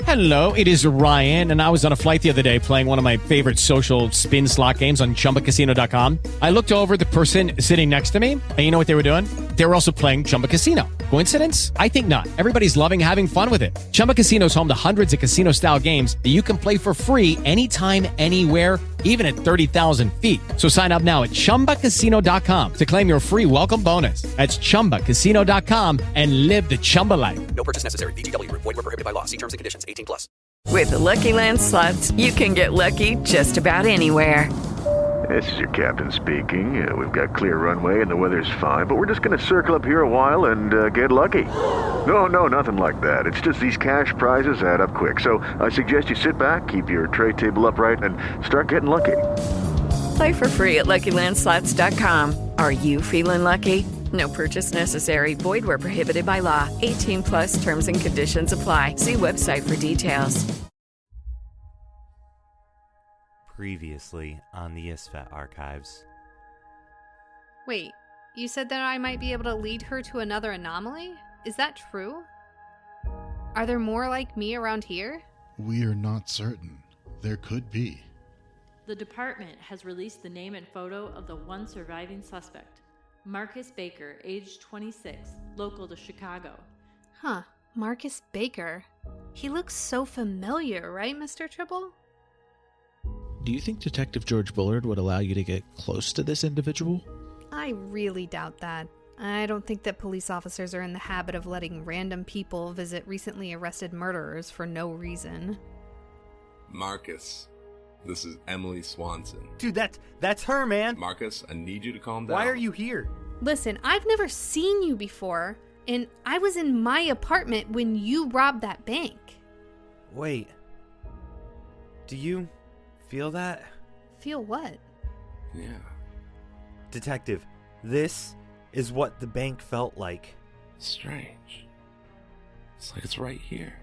Hello, it is Ryan, and I was on a flight the other day playing one of my favorite social spin slot games on ChumbaCasino.com. I looked over at the person sitting next to me, and you know what they were doing? They were also playing Chumba Casino. Coincidence? I think not. Everybody's loving having fun with it. Chumba Casino is home to hundreds of casino-style games that you can play for free anytime, anywhere, even at 30,000 feet. So sign up now at ChumbaCasino.com to claim your free welcome bonus. That's ChumbaCasino.com and live the Chumba life. No purchase necessary. VGW. Void were prohibited by law. See terms and conditions. 18+. With the Lucky Land Slots, you can get lucky just about anywhere. This is your captain speaking. We've got clear runway and the weather's fine, but we're just going to circle up here a while and get lucky. No, nothing like that. It's just these cash prizes add up quick. So I suggest you sit back, keep your tray table upright, and start getting lucky. Play for free at LuckyLandSlots.com. Are you feeling lucky? No purchase necessary. Void where prohibited by law. 18+ terms and conditions apply. See website for details. Previously on the ISFET archives. Wait, you said that I might be able to lead her to another anomaly? Is that true? Are there more like me around here? We are not certain. There could be. The department has released the name and photo of the one surviving suspect, Marcus Baker, age 26, local to Chicago. Huh, Marcus Baker. He looks so familiar, right, Mr. Tribble? Do you think Detective George Bullard would allow you to get close to this individual? I really doubt that. I don't think that police officers are in the habit of letting random people visit recently arrested murderers for no reason. Marcus, this is Emily Swanson. Dude, that's her, man. Marcus, I need you to calm down. Why are you here? Listen, I've never seen you before, and I was in my apartment when you robbed that bank. Wait. Do you feel that? Feel what? Yeah. Detective, this is what the bank felt like. Strange. It's like it's right here.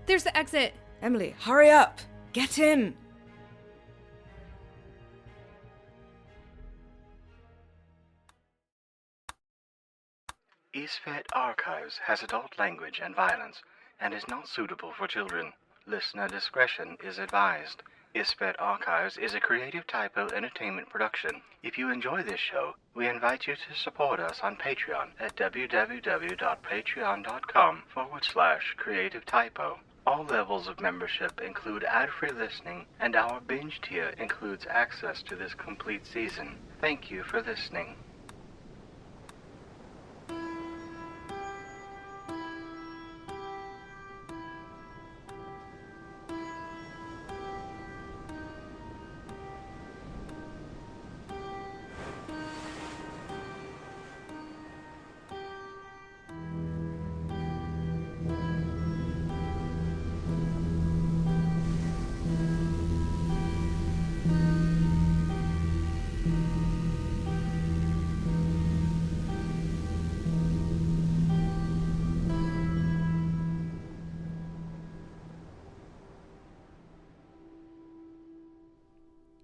There's the exit. Emily, hurry up. Get in. ISFET Archives has adult language and violence and is not suitable for children. Listener discretion is advised. ISFET Archives is a Creative Typo entertainment production. If you enjoy this show, we invite you to support us on Patreon at www.patreon.com/Creative Typo. All levels of membership include ad-free listening, and our binge tier includes access to this complete season. Thank you for listening.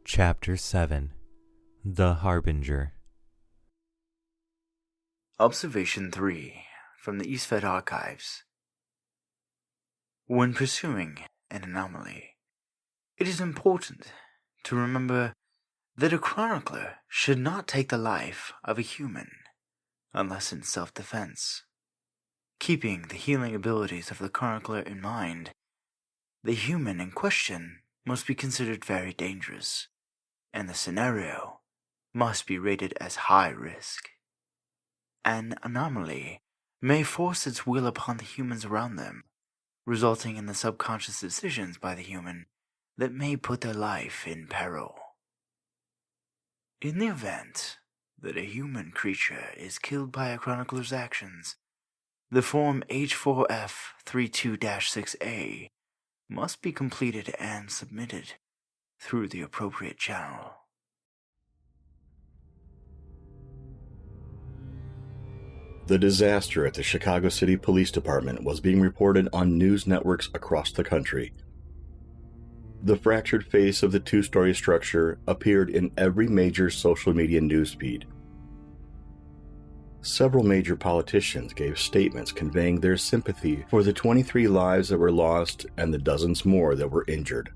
Chapter 7. The Harbinger. Observation 3 from the ISFET Archives. When pursuing an anomaly, it is important to remember that a chronicler should not take the life of a human unless in self-defense. Keeping the healing abilities of the chronicler in mind, the human in question must be considered very dangerous, and the scenario must be rated as high risk. An anomaly may force its will upon the humans around them, resulting in the subconscious decisions by the human that may put their life in peril. In the event that a human creature is killed by a chronicler's actions, the form H4F32-6A must be completed and submitted through the appropriate channel. The disaster at the Chicago City Police Department was being reported on news networks across the country. The fractured face of the two-story structure appeared in every major social media newsfeed. Several major politicians gave statements conveying their sympathy for the 23 lives that were lost and the dozens more that were injured.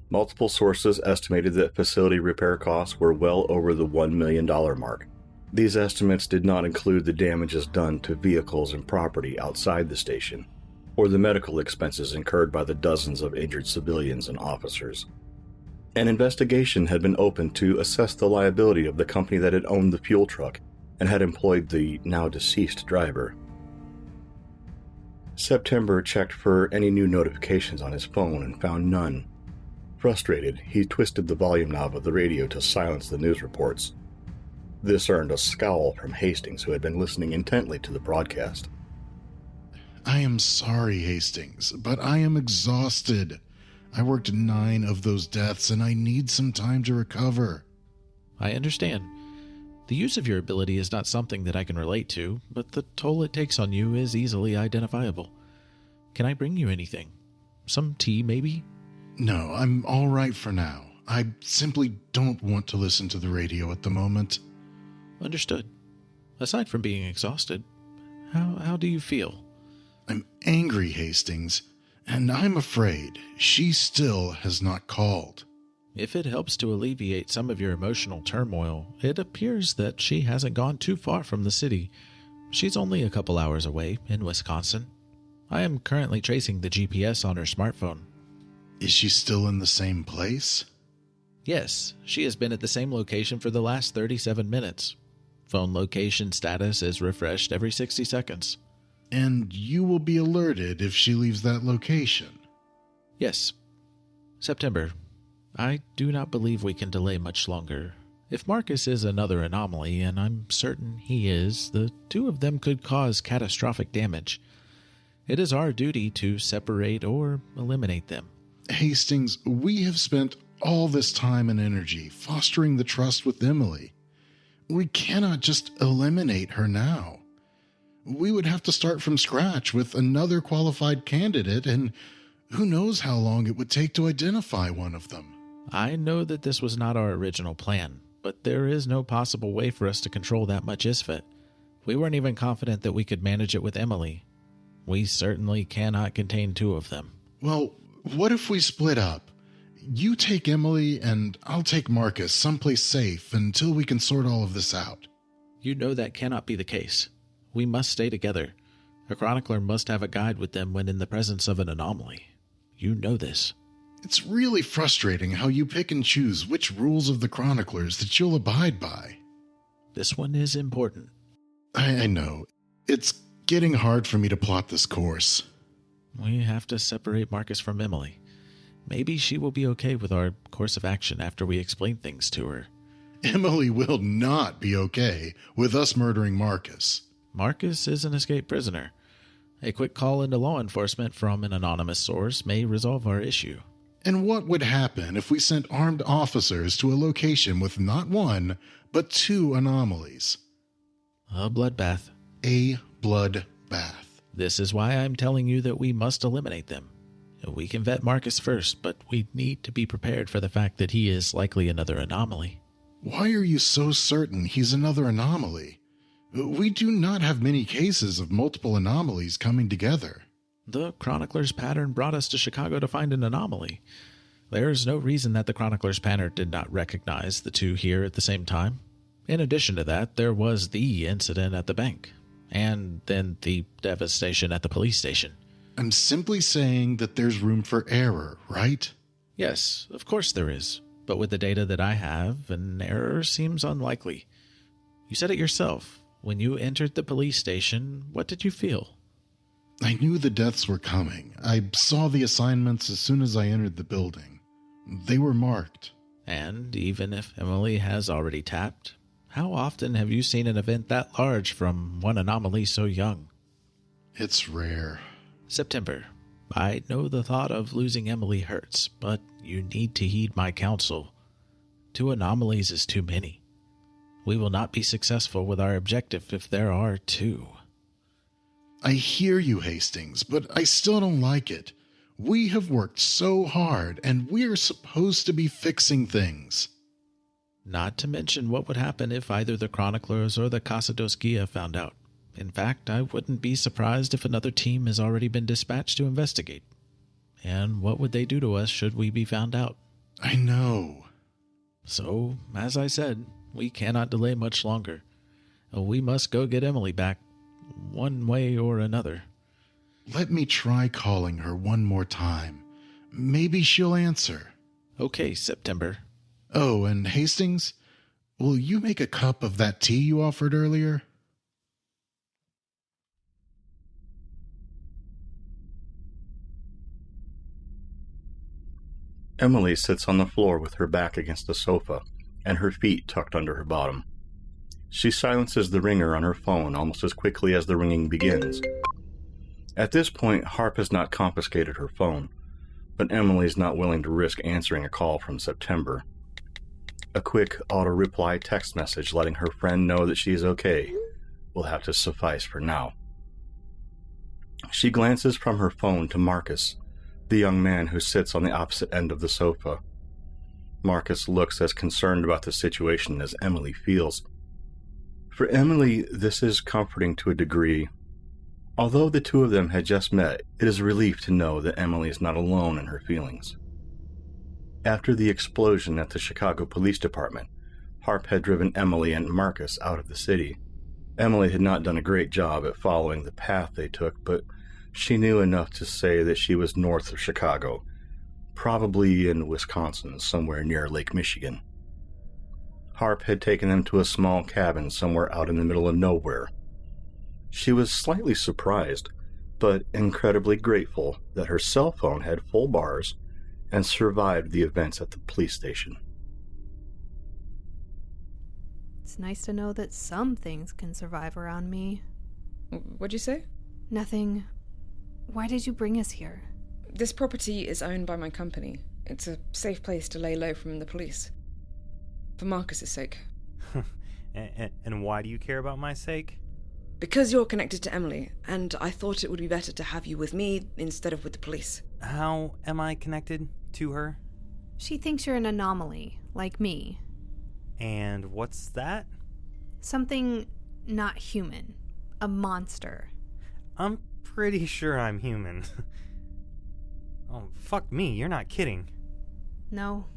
Multiple sources estimated that facility repair costs were well over the $1 million mark. These estimates did not include the damages done to vehicles and property outside the station, or the medical expenses incurred by the dozens of injured civilians and officers. An investigation had been opened to assess the liability of the company that had owned the fuel truck and had employed the now-deceased driver. September checked for any new notifications on his phone and found none. Frustrated, he twisted the volume knob of the radio to silence the news reports. This earned a scowl from Hastings, who had been listening intently to the broadcast. I am sorry, Hastings, but I am exhausted. I worked 9 of those deaths, and I need some time to recover. I understand. The use of your ability is not something that I can relate to, but the toll it takes on you is easily identifiable. Can I bring you anything? Some tea, maybe? No, I'm all right for now. I simply don't want to listen to the radio at the moment. Understood. Aside from being exhausted, how do you feel? I'm angry, Hastings, and I'm afraid she still has not called. If it helps to alleviate some of your emotional turmoil, it appears that she hasn't gone too far from the city. She's only a couple hours away, in Wisconsin. I am currently tracing the GPS on her smartphone. Is she still in the same place? Yes, she has been at the same location for the last 37 minutes. Phone location status is refreshed every 60 seconds. And you will be alerted if she leaves that location? Yes. September. I do not believe we can delay much longer. If Marcus is another anomaly, and I'm certain he is, the two of them could cause catastrophic damage. It is our duty to separate or eliminate them. Hastings, we have spent all this time and energy fostering the trust with Emily. We cannot just eliminate her now. We would have to start from scratch with another qualified candidate, and who knows how long it would take to identify one of them. I know that this was not our original plan, but there is no possible way for us to control that much ISFET. We weren't even confident that we could manage it with Emily. We certainly cannot contain 2 of them. Well, what if we split up? You take Emily, and I'll take Marcus someplace safe until we can sort all of this out. You know that cannot be the case. We must stay together. A chronicler must have a guide with them when in the presence of an anomaly. You know this. It's really frustrating how you pick and choose which rules of the chroniclers that you'll abide by. This one is important. I know. It's getting hard for me to plot this course. We have to separate Marcus from Emily. Maybe she will be okay with our course of action after we explain things to her. Emily will not be okay with us murdering Marcus. Marcus is an escaped prisoner. A quick call into law enforcement from an anonymous source may resolve our issue. And what would happen if we sent armed officers to a location with not 1, but 2 anomalies? A bloodbath. A bloodbath. This is why I'm telling you that we must eliminate them. We can vet Marcus first, but we need to be prepared for the fact that he is likely another anomaly. Why are you so certain he's another anomaly? We do not have many cases of multiple anomalies coming together. The Chronicler's pattern brought us to Chicago to find an anomaly. There's no reason that the Chronicler's pattern did not recognize the 2 here at the same time. In addition to that, there was the incident at the bank, and then the devastation at the police station. I'm simply saying that there's room for error, right? Yes, of course there is. But with the data that I have, an error seems unlikely. You said it yourself. When you entered the police station, what did you feel? I knew the deaths were coming. I saw the assignments as soon as I entered the building. They were marked. And even if Emily has already tapped, how often have you seen an event that large from one anomaly so young? It's rare. September. I know the thought of losing Emily hurts, but you need to heed my counsel. 2 anomalies is too many. We will not be successful with our objective if there are 2. I hear you, Hastings, but I still don't like it. We have worked so hard, and we're supposed to be fixing things. Not to mention what would happen if either the Chroniclers or the Casadoskia found out. In fact, I wouldn't be surprised if another team has already been dispatched to investigate. And what would they do to us should we be found out? I know. So, as I said, we cannot delay much longer. We must go get Emily back, one way or another. Let me try calling her one more time. Maybe she'll answer. Okay, September. Oh, and Hastings, will you make a cup of that tea you offered earlier? Emily sits on the floor with her back against the sofa and her feet tucked under her bottom. She silences the ringer on her phone almost as quickly as the ringing begins. At this point, Harp has not confiscated her phone, but Emily's not willing to risk answering a call from September. A quick auto-reply text message letting her friend know that she is okay will have to suffice for now. She glances from her phone to Marcus, the young man who sits on the opposite end of the sofa. Marcus looks as concerned about the situation as Emily feels. For Emily, this is comforting to a degree. Although the two of them had just met, it is a relief to know that Emily is not alone in her feelings. After the explosion at the Chicago Police Department, Harp had driven Emily and Marcus out of the city. Emily had not done a great job at following the path they took, but she knew enough to say that she was north of Chicago, probably in Wisconsin, somewhere near Lake Michigan. Harp had taken them to a small cabin somewhere out in the middle of nowhere. She was slightly surprised, but incredibly grateful that her cell phone had full bars and survived the events at the police station. It's nice to know that some things can survive around me. What'd you say? Nothing. Why did you bring us here? This property is owned by my company. It's a safe place to lay low from the police. For Marcus's sake. And why do you care about my sake? Because you're connected to Emily, and I thought it would be better to have you with me instead of with the police. How am I connected to her? She thinks you're an anomaly, like me. And what's that? Something not human. A monster. I'm pretty sure I'm human. Oh, fuck me, you're not kidding. No.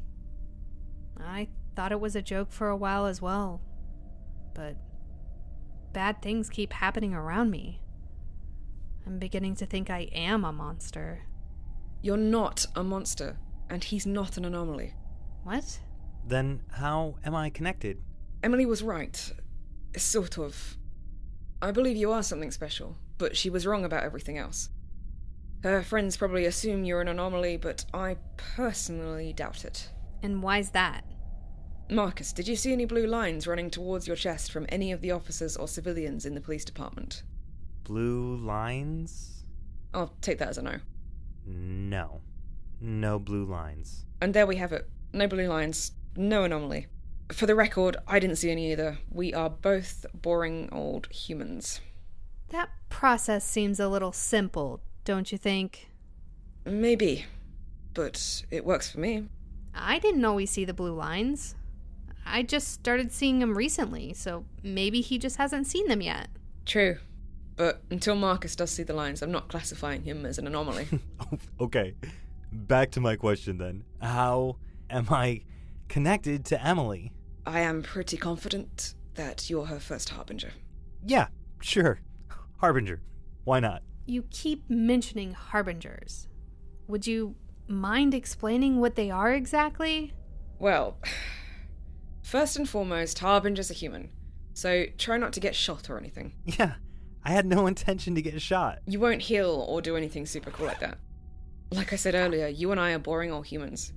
I thought it was a joke for a while as well. But bad things keep happening around me. I'm beginning to think I am a monster. You're not a monster, and he's not an anomaly. What? Then how am I connected? Emily was right. Sort of. I believe you are something special, but she was wrong about everything else. Her friends probably assume you're an anomaly, but I personally doubt it. And why's that? Marcus, did you see any blue lines running towards your chest from any of the officers or civilians in the police department? Blue lines? I'll take that as a no. No. No blue lines. And there we have it. No blue lines. No anomaly. For the record, I didn't see any either. We are both boring old humans. That process seems a little simple, don't you think? Maybe. But it works for me. I didn't always see the blue lines. I just started seeing them recently, so maybe he just hasn't seen them yet. True. But until Marcus does see the lines, I'm not classifying him as an anomaly. Okay. Back to my question then. How am I connected to Emily? I am pretty confident that you're her first Harbinger. Yeah, sure. Harbinger. Why not? You keep mentioning Harbingers. Would you mind explaining what they are exactly? Well, first and foremost, Harbingers are human. So try not to get shot or anything. Yeah, I had no intention to get shot. You won't heal or do anything super cool like that. Like I said earlier, you and I are boring old humans.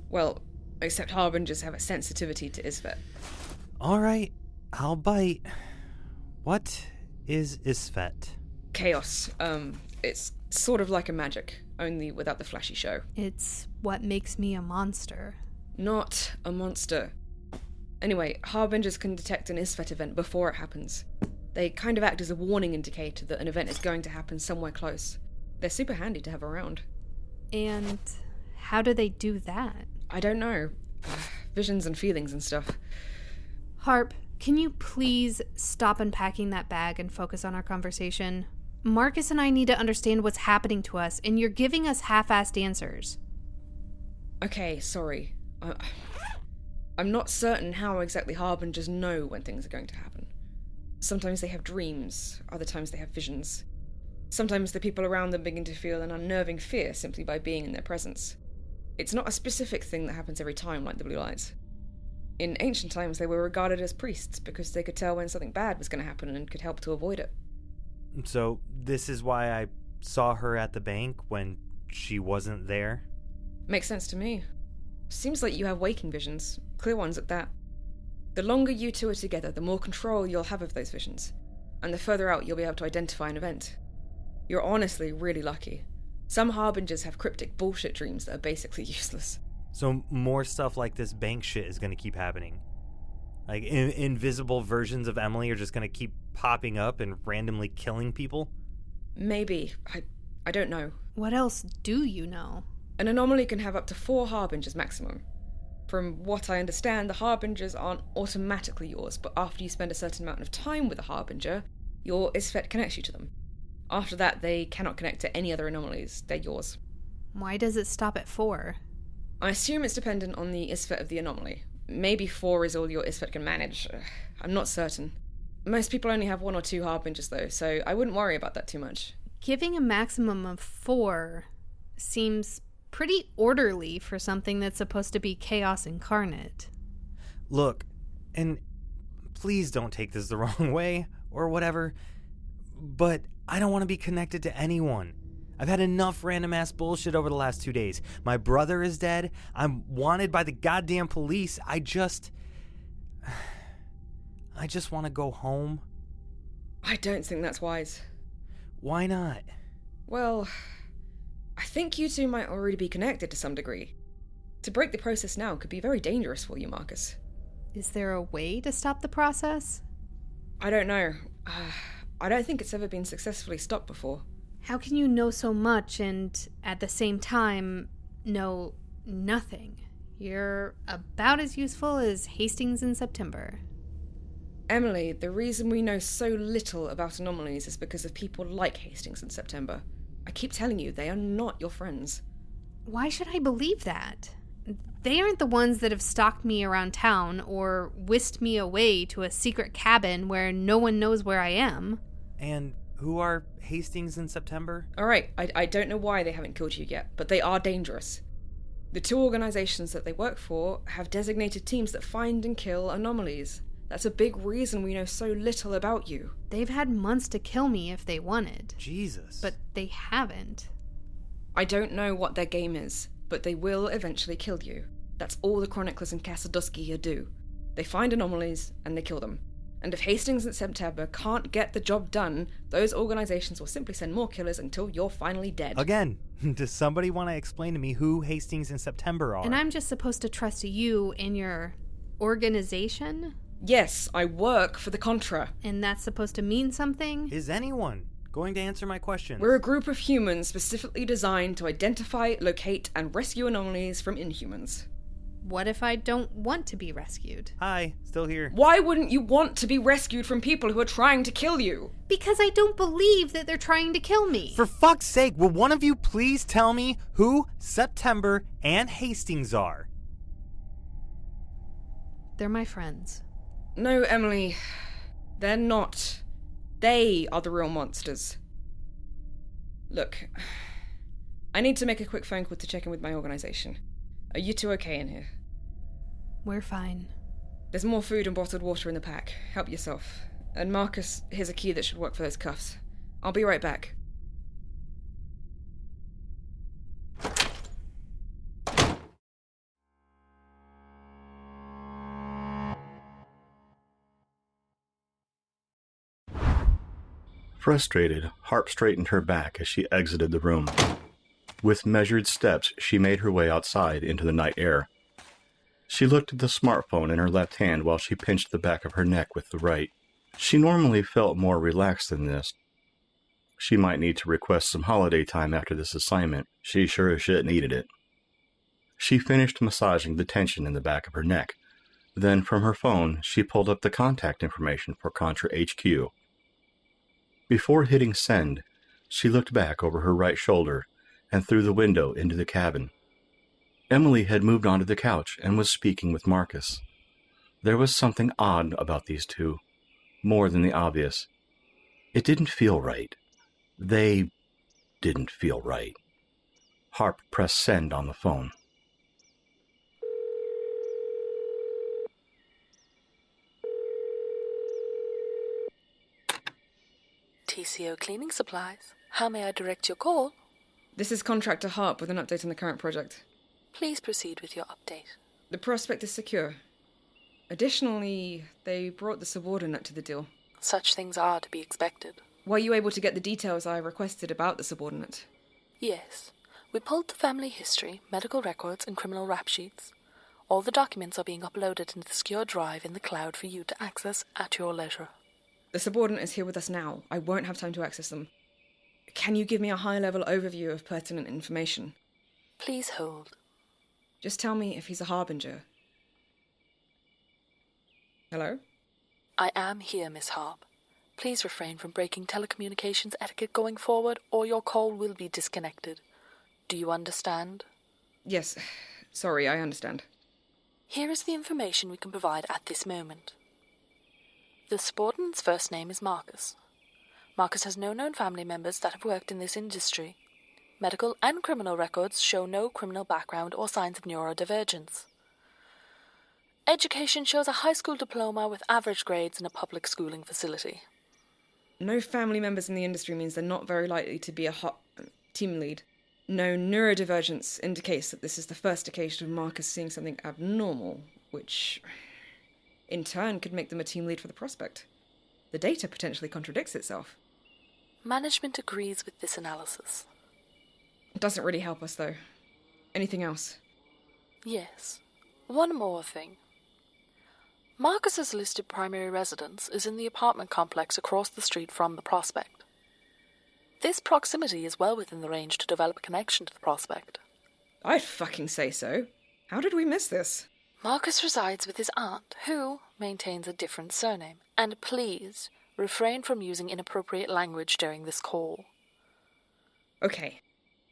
Well, except Harbingers have a sensitivity to Isvet. Alright, I'll bite. What is Isvet? Chaos. It's sort of like a magic, only without the flashy show. It's what makes me a monster. Not a monster. Anyway, Harbingers can detect an Isvet event before it happens. They kind of act as a warning indicator that an event is going to happen somewhere close. They're super handy to have around. And how do they do that? I don't know. Visions and feelings and stuff. Harp, can you please stop unpacking that bag and focus on our conversation? Marcus and I need to understand what's happening to us, and you're giving us half-assed answers. Okay, sorry. I'm not certain how exactly Harbingers know when things are going to happen. Sometimes they have dreams, other times they have visions. Sometimes the people around them begin to feel an unnerving fear simply by being in their presence. It's not a specific thing that happens every time like the blue lights. In ancient times, they were regarded as priests because they could tell when something bad was going to happen and could help to avoid it. So this is why I saw her at the bank when she wasn't there? Makes sense to me. Seems like you have waking visions, clear ones at that. The longer you two are together, the more control you'll have of those visions, and the further out you'll be able to identify an event. You're honestly really lucky. Some Harbingers have cryptic bullshit dreams that are basically useless. So more stuff like this bank shit is going to keep happening? Like, invisible versions of Emily are just going to keep popping up and randomly killing people? Maybe. I don't know. What else do you know? An anomaly can have up to 4 Harbingers maximum. From what I understand, the Harbingers aren't automatically yours, but after you spend a certain amount of time with a Harbinger, your Isfet connects you to them. After that, they cannot connect to any other anomalies. They're yours. Why does it stop at 4? I assume it's dependent on the Isfet of the anomaly. Maybe 4 is all your Isfet can manage. I'm not certain. Most people only have 1 or 2 Harbingers, though, so I wouldn't worry about that too much. Giving a maximum of 4 seems pretty orderly for something that's supposed to be chaos incarnate. Look, and please don't take this the wrong way, or whatever, but I don't want to be connected to anyone. I've had enough random-ass bullshit over the last 2 days. My brother is dead. I'm wanted by the goddamn police. I just want to go home. I don't think that's wise. Why not? Well, I think you two might already be connected to some degree. To break the process now could be very dangerous for you, Marcus. Is there a way to stop the process? I don't know. I don't think it's ever been successfully stopped before. How can you know so much and, at the same time, know nothing? You're about as useful as Hastings in September. Emily, the reason we know so little about anomalies is because of people like Hastings in September. I keep telling you, they are not your friends. Why should I believe that? They aren't the ones that have stalked me around town or whisked me away to a secret cabin where no one knows where I am. And who are Hastings in September? Alright, I don't know why they haven't killed you yet, but they are dangerous. The 2 organizations that they work for have designated teams that find and kill anomalies. That's a big reason we know so little about you. They've had months to kill me if they wanted. Jesus. But they haven't. I don't know what their game is, but they will eventually kill you. That's all the Chroniclers in Kasadusky here do. They find anomalies, and they kill them. And if Hastings and September can't get the job done, those organizations will simply send more killers until you're finally dead. Again, does somebody want to explain to me who Hastings and September are? And I'm just supposed to trust you and your organization? Yes, I work for the Contra. And that's supposed to mean something? Is anyone going to answer my questions? We're a group of humans specifically designed to identify, locate, and rescue anomalies from Inhumans. What if I don't want to be rescued? Hi, still here. Why wouldn't you want to be rescued from people who are trying to kill you? Because I don't believe that they're trying to kill me. For fuck's sake, will one of you please tell me who September and Hastings are? They're my friends. No, Emily. They're not. They are the real monsters. Look, I need to make a quick phone call to check in with my organization. Are you two okay in here? We're fine. There's more food and bottled water in the pack. Help yourself. And Marcus, here's a key that should work for those cuffs. I'll be right back. Frustrated, Harp straightened her back as she exited the room. With measured steps, she made her way outside into the night air. She looked at the smartphone in her left hand while she pinched the back of her neck with the right. She normally felt more relaxed than this. She might need to request some holiday time after this assignment. She sure as shit needed it. She finished massaging the tension in the back of her neck. Then, from her phone, she pulled up the contact information for Contra HQ. Before hitting send, she looked back over her right shoulder and through the window into the cabin. Emily had moved onto the couch and was speaking with Marcus. There was something odd about these two, more than the obvious. It didn't feel right. They didn't feel right. Harp pressed send on the phone. TCO Cleaning Supplies. How may I direct your call? This is Contractor Harp with an update on the current project. Please proceed with your update. The prospect is secure. Additionally, they brought the subordinate to the deal. Such things are to be expected. Were you able to get the details I requested about the subordinate? Yes. We pulled the family history, medical records, and criminal rap sheets. All the documents are being uploaded into the secure drive in the cloud for you to access at your leisure. The subordinate is here with us now. I won't have time to access them. Can you give me a high-level overview of pertinent information? Please hold. Just tell me if he's a Harbinger. Hello? I am here, Miss Harp. Please refrain from breaking telecommunications etiquette going forward, or your call will be disconnected. Do you understand? Yes. Sorry, I understand. Here is the information we can provide at this moment. The subordinate's first name is Marcus. Marcus has no known family members that have worked in this industry. Medical and criminal records show no criminal background or signs of neurodivergence. Education shows a high school diploma with average grades in a public schooling facility. No family members in the industry means they're not very likely to be a team lead. No neurodivergence indicates that this is the first occasion of Marcus seeing something abnormal, which in turn could make them a team lead for the prospect. The data potentially contradicts itself. Management agrees with this analysis. It doesn't really help us, though. Anything else? Yes. One more thing. Marcus's listed primary residence is in the apartment complex across the street from the prospect. This proximity is well within the range to develop a connection to the prospect. I'd fucking say so. How did we miss this? Marcus resides with his aunt, who maintains a different surname. And please, refrain from using inappropriate language during this call. Okay.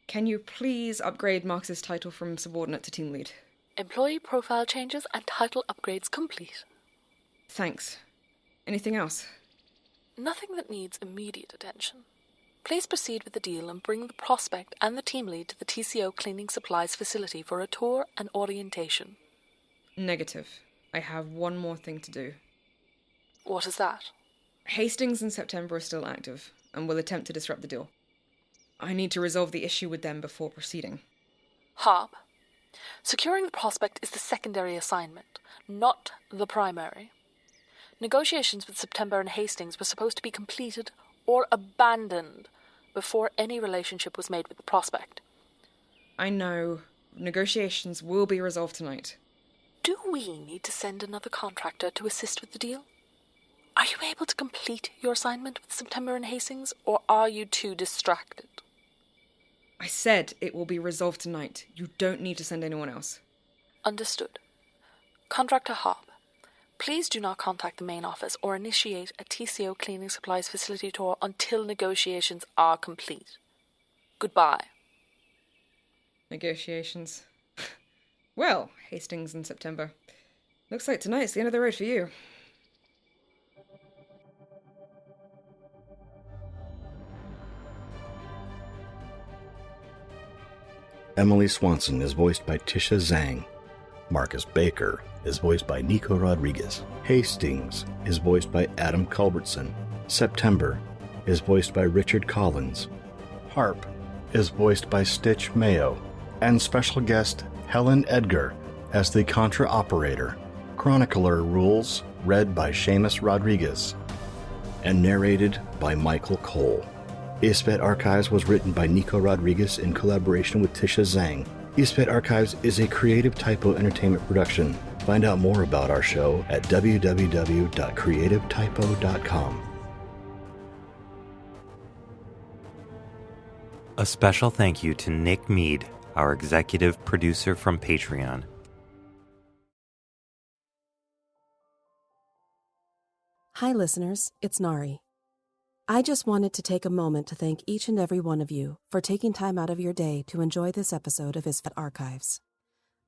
Can you please upgrade Marcus's title from subordinate to team lead? Employee profile changes and title upgrades complete. Thanks. Anything else? Nothing that needs immediate attention. Please proceed with the deal and bring the prospect and the team lead to the TCO Cleaning Supplies facility for a tour and orientation. Negative. I have one more thing to do. What is that? Hastings and September are still active, and will attempt to disrupt the deal. I need to resolve the issue with them before proceeding. Harp. Securing the prospect is the secondary assignment, not the primary. Negotiations with September and Hastings were supposed to be completed or abandoned before any relationship was made with the prospect. I know. Negotiations will be resolved tonight. Do we need to send another contractor to assist with the deal? Are you able to complete your assignment with September and Hastings, or are you too distracted? I said it will be resolved tonight. You don't need to send anyone else. Understood. Contractor Harp, please do not contact the main office or initiate a TCO Cleaning Supplies facility tour until negotiations are complete. Goodbye. Negotiations. Well, Hastings in September. Looks like tonight's the end of the road for you. Emily Swanson is voiced by Tisha Zang. Marcus Baker is voiced by Nico Rodriguez. Hastings is voiced by Adam Culbertson. September is voiced by Richard Collins. Harp is voiced by Stitch Mayo. And special guest Helen Edgar as the Contra Operator. Chronicler rules read by Shamas Rodriguez. And narrated by Michael Cole. ISPET Archives was written by Nico Rodriguez in collaboration with Tisha Zang. ISPET Archives is a Creative Typo Entertainment production. Find out more about our show at www.creativetypo.com. A special thank you to Nick Mead, our executive producer from Patreon. Hi listeners, it's Nari. I just wanted to take a moment to thank each and every one of you for taking time out of your day to enjoy this episode of ISFET Archives.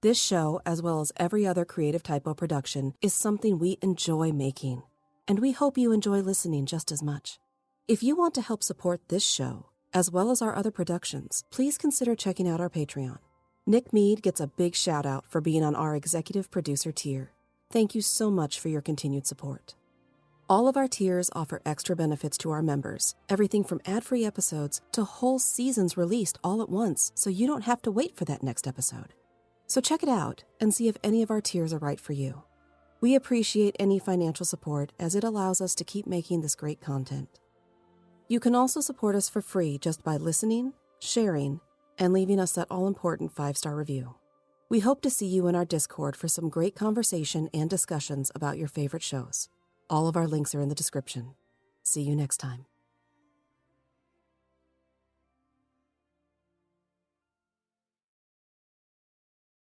This show, as well as every other Creative Typo production, is something we enjoy making, and we hope you enjoy listening just as much. If you want to help support this show, as well as our other productions, please consider checking out our Patreon. Nick Mead gets a big shout out for being on our executive producer tier. Thank you so much for your continued support. All of our tiers offer extra benefits to our members, everything from ad-free episodes to whole seasons released all at once, so you don't have to wait for that next episode. So check it out and see if any of our tiers are right for you. We appreciate any financial support as it allows us to keep making this great content. You can also support us for free just by listening, sharing, and leaving us that all-important 5-star review. We hope to see you in our Discord for some great conversation and discussions about your favorite shows. All of our links are in the description. See you next time.